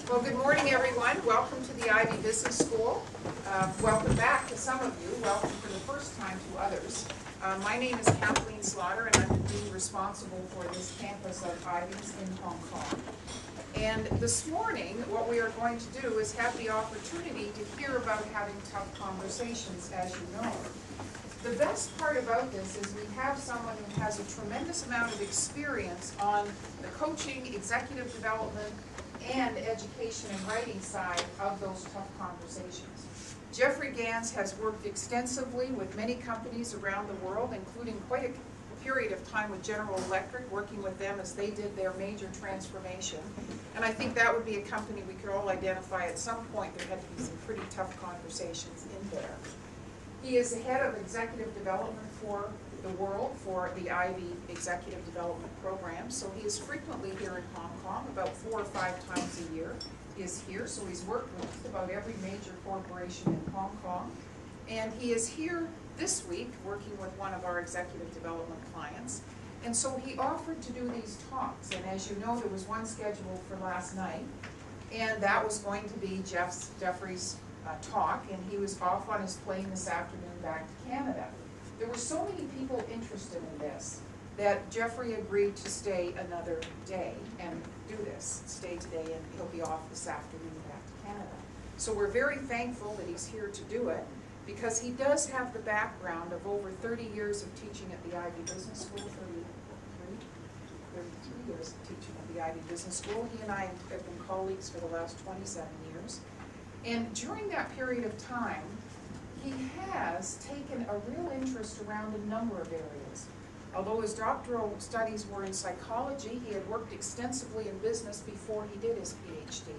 Well, good morning, everyone. Welcome to the Ivey Business School. Welcome back to some of you. Welcome for the first time to others. My name is Kathleen Slaughter, and I'm the dean responsible for this campus of Ivey's in Hong Kong. And this morning, what we are going to do is have the opportunity to hear about having tough conversations, as you know. The best part about this is we have someone who has a tremendous amount of experience on the coaching, executive development, and education and writing side of those tough conversations. Jeffrey Gandz has worked extensively with many companies around the world, including quite a period of time with General Electric, working with them as they did their major transformation. And I think that would be a company we could all identify at some point there had to be some pretty tough conversations in there. He is the head of executive development for the world for the Ivey Executive Development Program. So he is frequently here in Hong Kong, about 4 or 5 times a year is here. So he's worked with just about every major corporation in Hong Kong. And he is here this week working with one of our executive development clients. And so he offered to do these talks. And as you know, there was one scheduled for last night. And that was going to be Jeffrey's talk. And he was off on his plane this afternoon back to Canada. There were so many people interested in this that Jeffrey agreed to stay another day and do this, stay today, and he'll be off this afternoon back to Canada. So we're very thankful that he's here to do it because he does have the background of over 30 years of teaching at the Ivey Business School, 33 years of teaching at the Ivey Business School. He and I have been colleagues for the last 27 years. And during that period of time, he has taken a real interest around a number of areas. Although his doctoral studies were in psychology, he had worked extensively in business before he did his PhD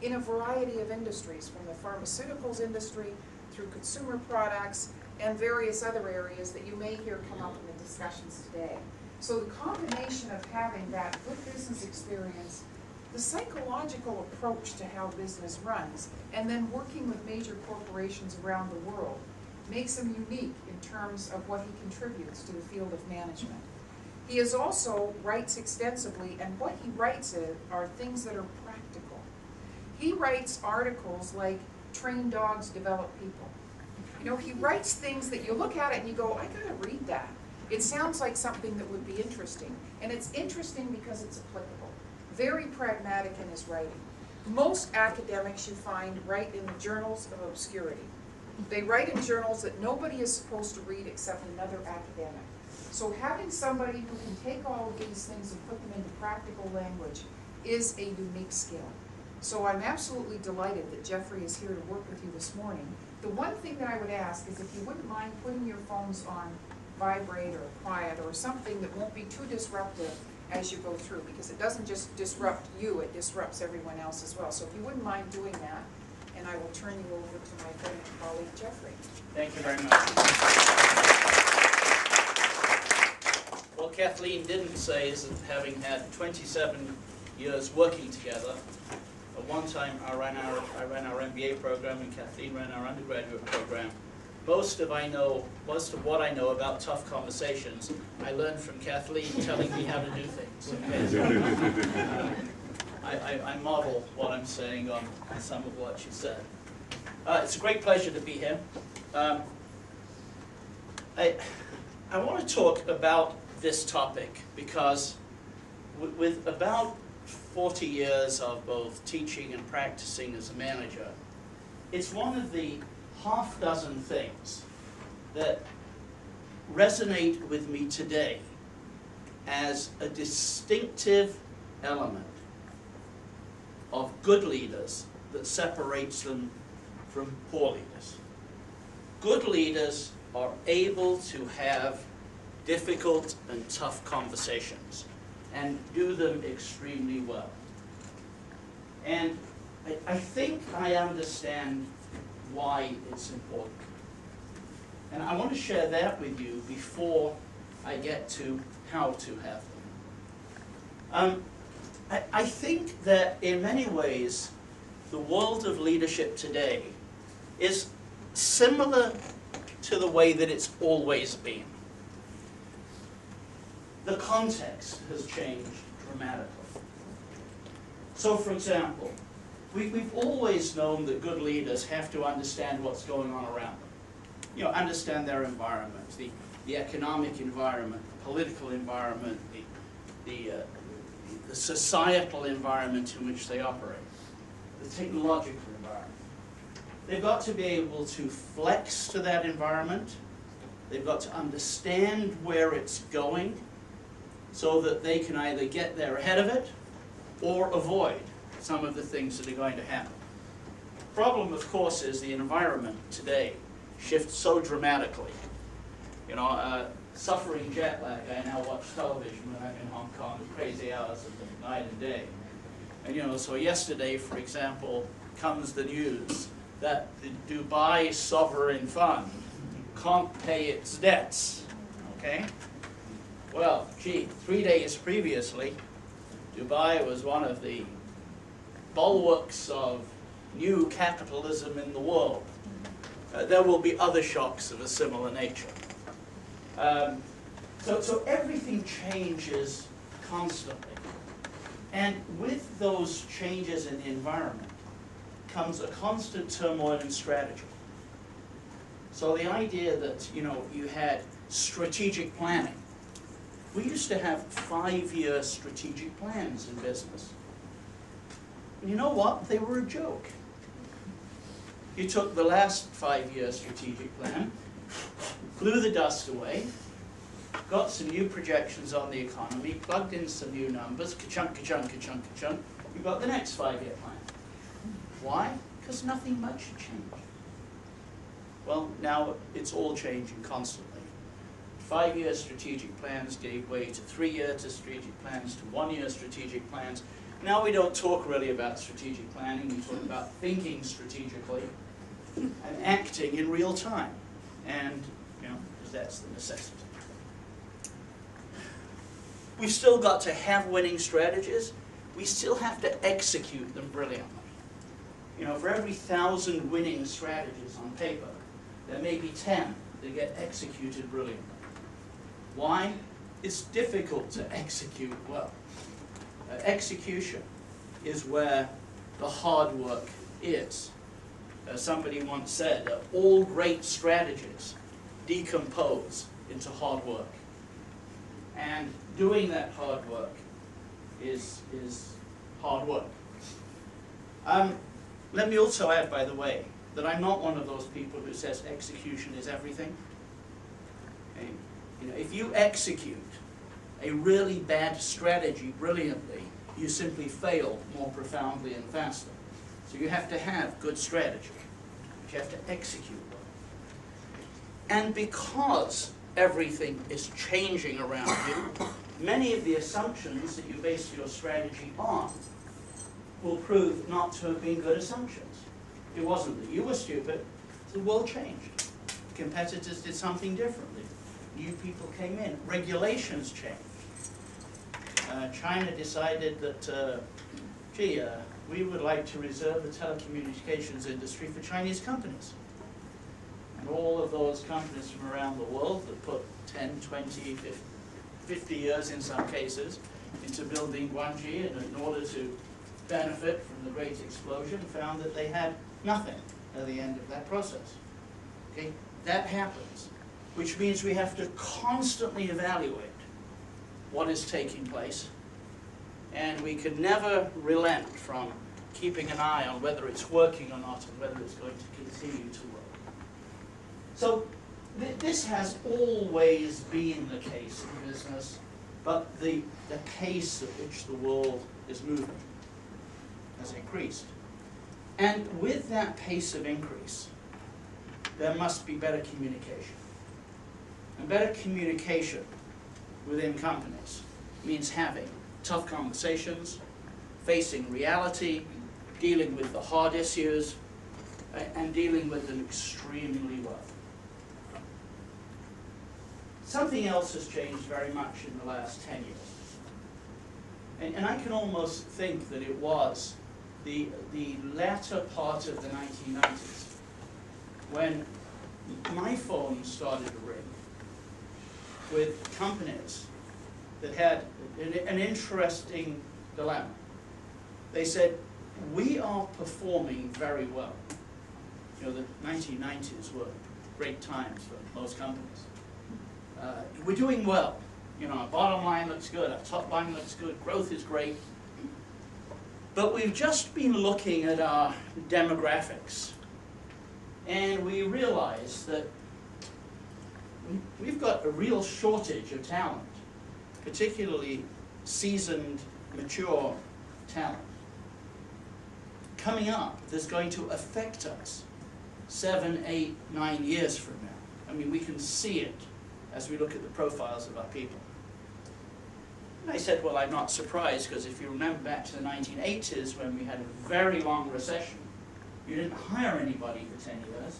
in a variety of industries, from the pharmaceuticals industry through consumer products and various other areas that you may hear come up in the discussions today. So the combination of having that good business experience, the psychological approach to how business runs, and then working with major corporations around the world makes him unique in terms of what he contributes to the field of management. He is also writes extensively, and what he writes are things that are practical. He writes articles like "Train Dogs Develop People." You know, he writes things that you look at it and you go, I gotta read that. It sounds like something that would be interesting. And it's interesting because it's applicable. Very pragmatic in his writing. Most academics you find write in the journals of obscurity. They write in journals that nobody is supposed to read except another academic. So having somebody who can take all of these things and put them into practical language is a unique skill. So I'm absolutely delighted that Jeffrey is here to work with you this morning. The one thing that I would ask is if you wouldn't mind putting your phones on vibrate or quiet or something that won't be too disruptive as you go through, because it doesn't just disrupt you, it disrupts everyone else as well. So if you wouldn't mind doing that, and I will turn you over to my friend and colleague, Jeffrey. Thank you very much. What Kathleen didn't say is that having had 27 years working together, at one time I ran our MBA program and Kathleen ran our undergraduate program. Most of what I know about tough conversations, I learned from Kathleen telling me how to do things. Okay? I model what I'm saying on some of what she said. It's a great pleasure to be here. I want to talk about this topic because with about 40 years of both teaching and practicing as a manager, it's one of the half-dozen things that resonate with me today as a distinctive element of good leaders that separates them from poor leaders. Good leaders are able to have difficult and tough conversations and do them extremely well. And I think I understand why it's important. And I want to share that with you before I get to how to have them. I think that in many ways, the world of leadership today is similar to the way that it's always been. The context has changed dramatically. So, for example, We've always known that good leaders have to understand what's going on around them. You know, understand their environment, the economic environment, the political environment, the societal environment in which they operate, the technological environment. They've got to be able to flex to that environment. They've got to understand where it's going so that they can either get there ahead of it or avoid some of the things that are going to happen. The problem, of course, is the environment today shifts so dramatically. You know, suffering jet lag, I now watch television when I'm in Hong Kong, crazy hours of the night and day. And you know, so yesterday, for example, comes the news that the Dubai Sovereign Fund can't pay its debts, okay? Well, gee, 3 days previously, Dubai was one of the bulwarks of new capitalism in the world. There will be other shocks of a similar nature. So everything changes constantly. And with those changes in the environment comes a constant turmoil in strategy. So the idea that, you know, you had strategic planning. We used to have 5-year strategic plans in business. And you know what? They were a joke. You took the last 5-year strategic plan, blew the dust away, got some new projections on the economy, plugged in some new numbers, ka-chunk, ka-chunk, ka-chunk, ka-chunk, you got the next 5-year plan. Why? Because nothing much had changed. Well, now it's all changing constantly. 5-year strategic plans gave way to 3-year strategic plans, to 1-year strategic plans. Now we don't talk really about strategic planning, we talk about thinking strategically and acting in real time. And, you know, because that's the necessity. We've still got to have winning strategies. We still have to execute them brilliantly. You know, for every 1,000 winning strategies on paper, there may be 10 that get executed brilliantly. Why? It's difficult to execute well. Execution is where the hard work is. Somebody once said that all great strategies decompose into hard work. And doing that hard work is hard work. Let me also add, by the way, that I'm not one of those people who says execution is everything. Okay? You know, if you execute a really bad strategy brilliantly, you simply fail more profoundly and faster. So you have to have good strategy, but you have to execute well. And because everything is changing around you, many of the assumptions that you base your strategy on will prove not to have been good assumptions. It wasn't that you were stupid, the world changed. Competitors did something differently. New people came in. Regulations changed. China decided that, we would like to reserve the telecommunications industry for Chinese companies. And all of those companies from around the world that put 10, 20, 50 years in some cases into building Guangxi in order to benefit from the great explosion found that they had nothing at the end of that process. Okay? That happens, which means we have to constantly evaluate what is taking place, and we can never relent from keeping an eye on whether it's working or not and whether it's going to continue to work. So this has always been the case in business, but the pace at which the world is moving has increased. And with that pace of increase, there must be better communication. And better communication within companies means having tough conversations, facing reality, dealing with the hard issues, and dealing with them extremely well. Something else has changed very much in the last 10 years. And I can almost think that it was the latter part of the 1990s when my phone started to ring with companies that had an interesting dilemma. They said, we are performing very well. You know, the 1990s were great times for most companies. We're doing well. You know, our bottom line looks good, our top line looks good, growth is great. But we've just been looking at our demographics, and we realize that we've got a real shortage of talent, particularly seasoned, mature talent. Coming up, that's going to affect us 7, 8, 9 years from now. I mean, we can see it as we look at the profiles of our people. And I said, well, I'm not surprised, because if you remember back to the 1980s when we had a very long recession, you didn't hire anybody for 10 years,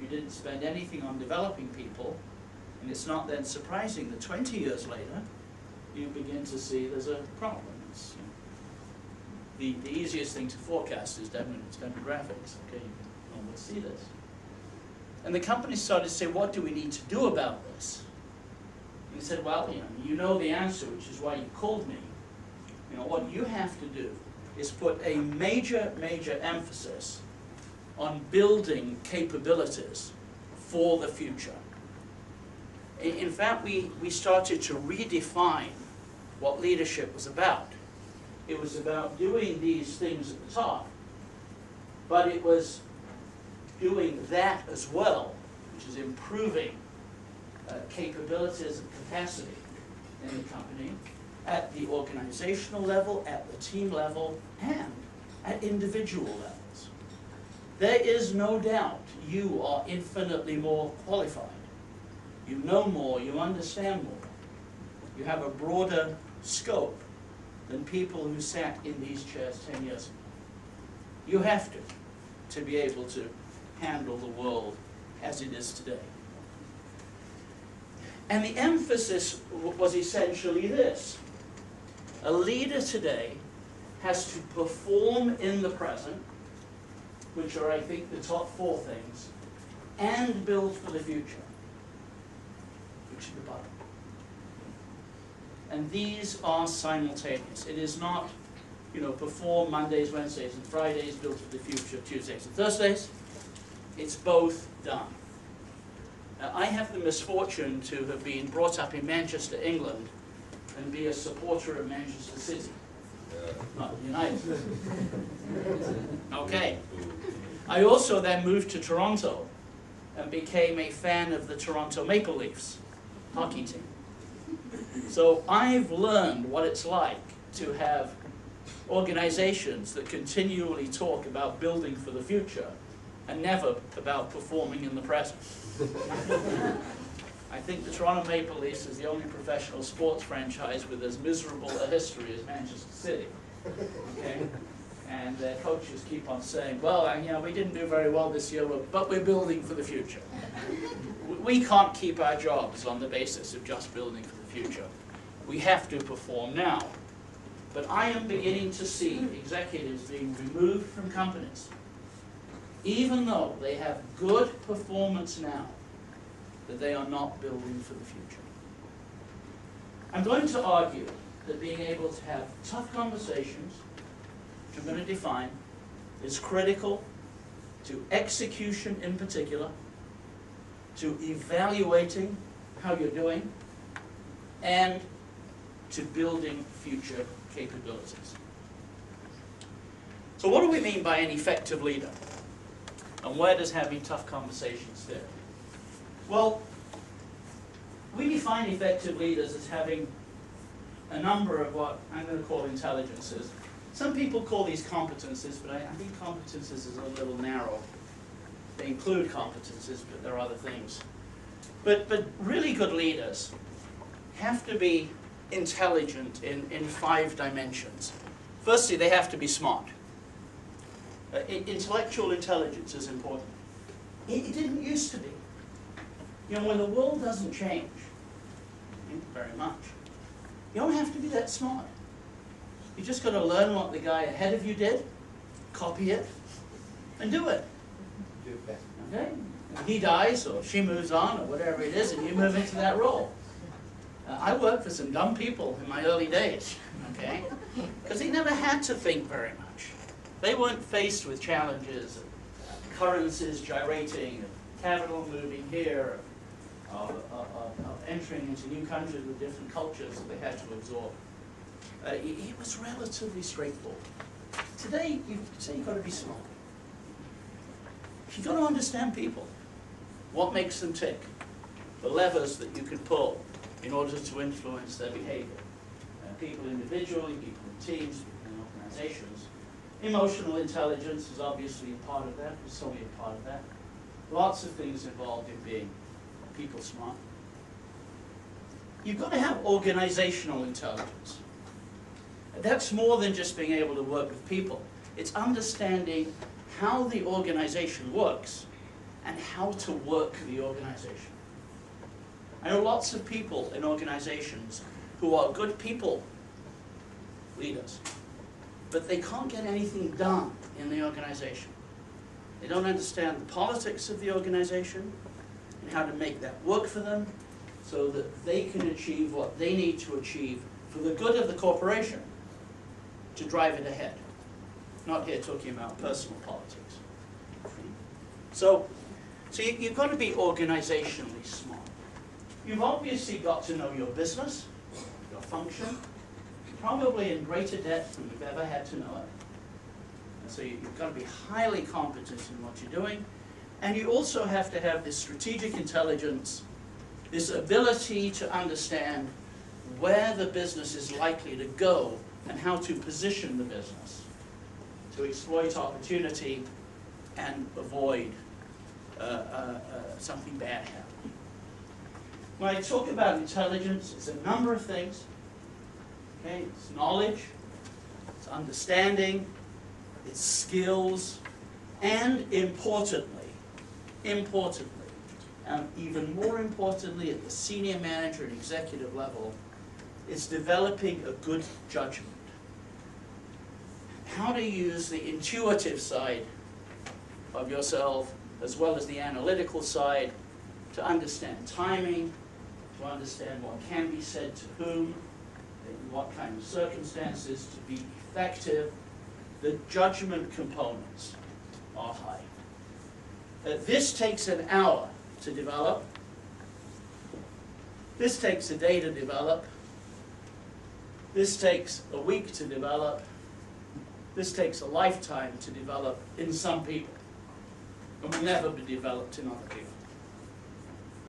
you didn't spend anything on developing people, and it's not then surprising that 20 years later, you begin to see there's a problem. It's, you know, the easiest thing to forecast is demographics. Okay, you can almost see this. And the company started to say, what do we need to do about this? And he said, well, you know the answer, which is why you called me. You know, what you have to do is put a major emphasis on building capabilities for the future. In fact, we started to redefine what leadership was about. It was about doing these things at the top, but it was doing that as well, which is improving capabilities and capacity in the company at the organizational level, at the team level, and at individual levels. There is no doubt you are infinitely more qualified. You know more, you understand more. You have a broader scope than people who sat in these chairs 10 years ago. You have to be able to handle the world as it is today. And the emphasis was essentially this. A leader today has to perform in the present, which are, I think, the top 4 things, and build for the future, which is the bottom. And these are simultaneous. It is not, perform Mondays, Wednesdays, and Fridays, build for the future Tuesdays and Thursdays. It's both done. Now, I have the misfortune to have been brought up in Manchester, England, and be a supporter of Manchester City, not United. Okay. I also then moved to Toronto and became a fan of the Toronto Maple Leafs hockey team. So I've learned what it's like to have organizations that continually talk about building for the future and never about performing in the present. I think the Toronto Maple Leafs is the only professional sports franchise with as miserable a history as Manchester City. Okay? And their coaches keep on saying, well, we didn't do very well this year, but we're building for the future. We can't keep our jobs on the basis of just building for the future. We have to perform now. But I am beginning to see executives being removed from companies, even though they have good performance now, that they are not building for the future. I'm going to argue that being able to have tough conversations, which I'm going to define, is critical to execution in particular, to evaluating how you're doing, and to building future capabilities. So what do we mean by an effective leader? And where does having tough conversations fit? Well, we define effective leaders as having a number of what I'm going to call intelligences. Some people call these competences, but I think competences is a little narrow. They include competences, but there are other things. But really good leaders have to be intelligent in 5 dimensions. Firstly, they have to be smart. Intellectual intelligence is important. It didn't used to be. When the world doesn't change very much, you don't have to be that smart. You just got to learn what the guy ahead of you did, copy it, and do it. Okay? And he dies, or she moves on, or whatever it is, and you move into that role. I worked for some dumb people in my early days, okay? Because they never had to think very much. They weren't faced with challenges, currencies gyrating, capital moving here, of entering into new countries with different cultures that they had to absorb. It was relatively straightforward. Today, you've got to be smart. You've got to understand people, what makes them tick, the levers that you can pull in order to influence their behavior. People individually, people in teams, people in organizations. Emotional intelligence is obviously a part of that, it's only a part of that. Lots of things involved in being people smart. You've got to have organizational intelligence. That's more than just being able to work with people. It's understanding how the organization works and how to work the organization. I know lots of people in organizations who are good people leaders, but they can't get anything done in the organization. They don't understand the politics of the organization and how to make that work for them so that they can achieve what they need to achieve for the good of the corporation to drive it ahead. Not here talking about personal politics. So you've got to be organizationally smart. You've obviously got to know your business, your function, probably in greater depth than we've ever had to know it. And so you've got to be highly competent in what you're doing. And you also have to have this strategic intelligence, this ability to understand where the business is likely to go and how to position the business to exploit opportunity and avoid something bad happening. When I talk about intelligence, it's a number of things. Okay, it's knowledge, it's understanding, it's skills, and importantly, and even more importantly at the senior manager and executive level, it's developing a good judgment. How to use the intuitive side of yourself as well as the analytical side to understand timing, to understand what can be said to whom, in what kind of circumstances to be effective. The judgment components are high. This takes an hour to develop. This takes a day to develop. This takes a week to develop. This takes a lifetime to develop in some people. And will never be developed in other people.